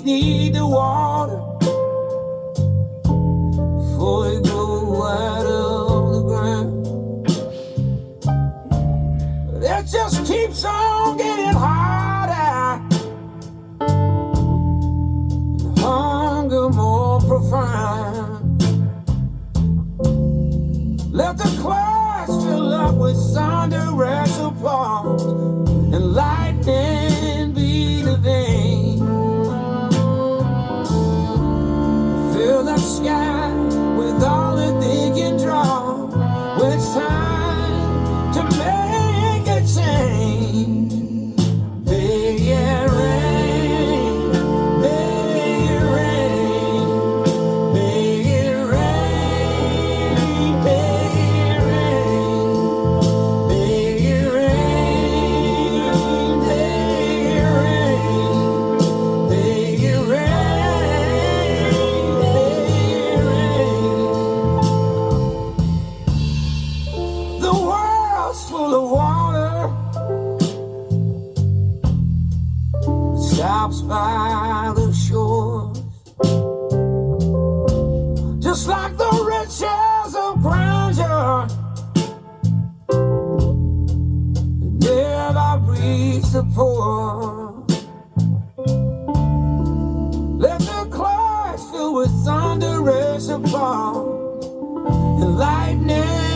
weeds need the water before they grow out of the ground. But it just keeps on getting harder, and hunger more profound. Let the clouds fill up with thunderous applause, and lightning be the vein. Fill the sky with all that they can draw, when it's time to make a change. Make it rain, make it rain, make it rain, make it rain, make it rain, make it rain, make it rain, make it rain. The world's full of water, stops by the shores, just like the riches of grandeur that never reach the poor. Let the clouds fill with thunderous applause, and lightning